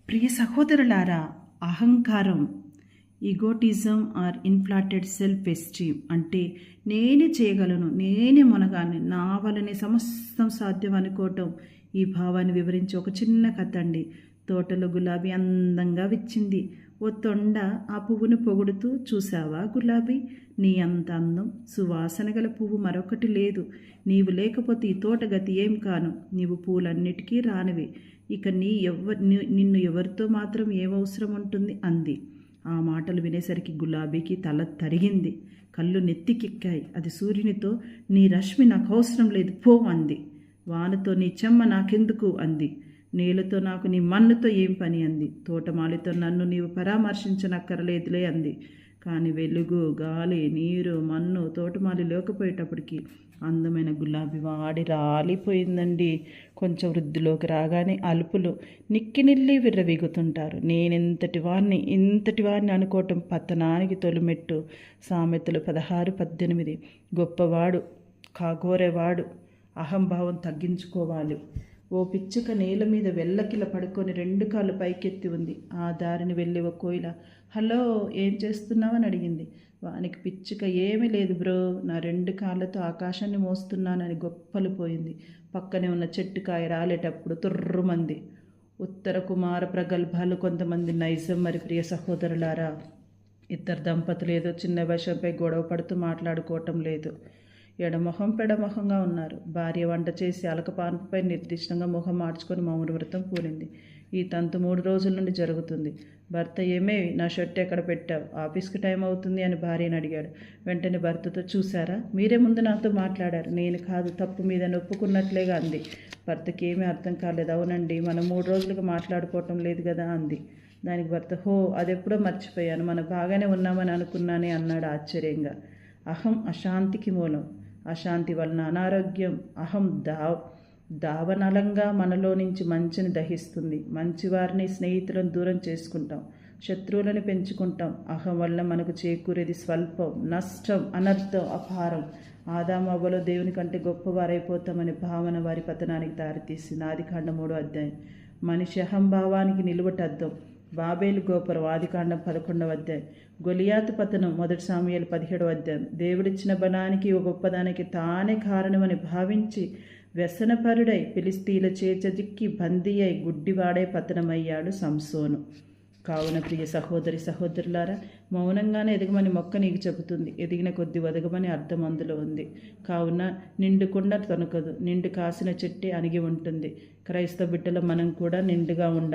ప్రియ సహోదరులారా, అహంకారం, ఈగోటిజం are ఇన్ఫ్లాటెడ్ self esteem అంటే నేనే చేయగలను, నేనే మునగాన్ని, నా వలనే సమస్తం సాధ్యం అనుకోవటం. ఈ భావాన్ని వివరించి ఒక చిన్న కథ అండి. తోటలో గులాబీ అందంగా విచ్చింది. ఓ తొండ ఆ పువ్వును పొగుడుతూ, చూసావా గులాబీ, నీ అంత అందం, సువాసన గల పువ్వు మరొకటి లేదు. నీవు లేకపోతే ఈ తోట గతి ఏం కాను. నీవు పూలన్నిటికీ రానివి. ఇక నిన్ను ఎవరితో మాత్రం ఏమవసరం ఉంటుంది అంది. ఆ మాటలు వినేసరికి గులాబీకి తల తరిగింది, కళ్ళు నెత్తికెక్కాయి. అది సూర్యునితో, నీ రశ్మి నాకు అవసరం లేదు, పో అంది. వానతో, నీ చెమ్మ నాకెందుకు అంది. నేలతో, నాకు నీ మన్నుతో ఏం పని అంది. తోటమాలితో, నన్ను నీవు పరామర్శించనక్కరలేదులే అంది. కానీ వెలుగు, గాలి, నీరు, మన్ను, తోటమాలి లేకపోయేటప్పటికి అందమైన గులాబీ వాడి రాలిపోయిందండి. కొంచెం వృద్ధిలోకి రాగానే అలుపులు నిక్కినిల్లి విర్రవీగుతుంటారు. నేనెంతటి వాడిని అనుకోవటం పతనానికి తొలిమెట్టు. సామెతలు 16:18. గొప్పవాడు కాగోరేవాడు అహంభావం తగ్గించుకోవాలి. ఓ పిచ్చుక నేల మీద వెల్లకిల పడుకొని 2 కాళ్ళు పైకెత్తి ఉంది. ఆ దారిని వెళ్ళి ఓ కోయిల, హలో, ఏం చేస్తున్నావని అడిగింది. వానికి పిచ్చుక, ఏమీ లేదు బ్రో, నా 2 కాళ్ళతో ఆకాశాన్ని మోస్తున్నానని గొప్పలు పోయింది. పక్కనే ఉన్న చెట్టుకాయ రాలేటప్పుడు తుర్రుమంది. ఉత్తర కుమార ప్రగల్భాలు కొంతమంది నైజం. మరి ప్రియ సహోదరులారా, ఇద్దరు దంపతులు ఏదో చిన్న విషయంపై గొడవ పడుతూ మాట్లాడుకోవటం లేదు. ఎడమొహం పెడమొహంగా ఉన్నారు. భార్య వంట చేసి అలకపాన్పుపై నిర్దిష్టంగా మొహం మార్చుకొని మౌన వ్రతం పూనింది. ఈ తంతు 3 రోజుల నుండి జరుగుతుంది. భర్త, ఏమే, నా షర్ట్ ఎక్కడ పెట్టావు, ఆఫీస్కి టైం అవుతుంది అని భార్యను అడిగాడు. వెంటనే భర్తతో, చూసారా, మీరే ముందు నాతో మాట్లాడారు, నేను కాదు, తప్పు మీద ఒప్పుకున్నట్లేగా అంది. భర్తకి ఏమీ అర్థం కాలేదు. అవునండి, మనం 3 రోజులుగా మాట్లాడుకోవటం లేదు కదా అంది. దానికి భర్త, హో, అదెప్పుడో మర్చిపోయాను, మనం బాగానే ఉన్నామని అనుకున్నానే అన్నాడు ఆశ్చర్యంగా. అహం అశాంతికి మూలం. అశాంతి వలన అనారోగ్యం. అహం దావనలంగా మనలో నుంచి మంచిని దహిస్తుంది. మంచివారిని, స్నేహితులను దూరం చేసుకుంటాం, శత్రువులను పెంచుకుంటాం. అహం వల్ల మనకు చేకూరేది స్వల్పం, నష్టం, అనర్థం అపారం. ఆదాము అవ్వలో దేవుని కంటే గొప్పవారైపోతామనే భావన వారి పతనానికి దారితీసింది. ఆదికాండం 3వ అధ్యాయం. మనిషి అహంభావానికి నిలువటద్దం. బాబేలు గోపురం, ఆదికాండం 11వ అధ్యాయం. గొలియాతు పతనం, 1 సాముయేలు 17వ అధ్యాయం. దేవుడిచ్చిన బలానికి, ఓ గొప్పదానికి తానే కారణమని భావించి వ్యసనపరుడై ఫిలిస్తీన్ల చేజిక్కి బందీ అయి గుడ్డివాడై పతనమయ్యాడు సంసోను. కావున ప్రియ సహోదరులారా, మౌనంగానే ఎదగమని మొక్క నీకు చెబుతుంది. ఎదిగిన కొద్ది వదగమని అర్థం అందులో ఉంది. కావున నిండుకుండ తొనకదు, నిండు కాసిన చెట్టే అణిగి ఉంటుంది. క్రైస్తవ బిడ్డలో మనం కూడా నిండుగా ఉండాలి.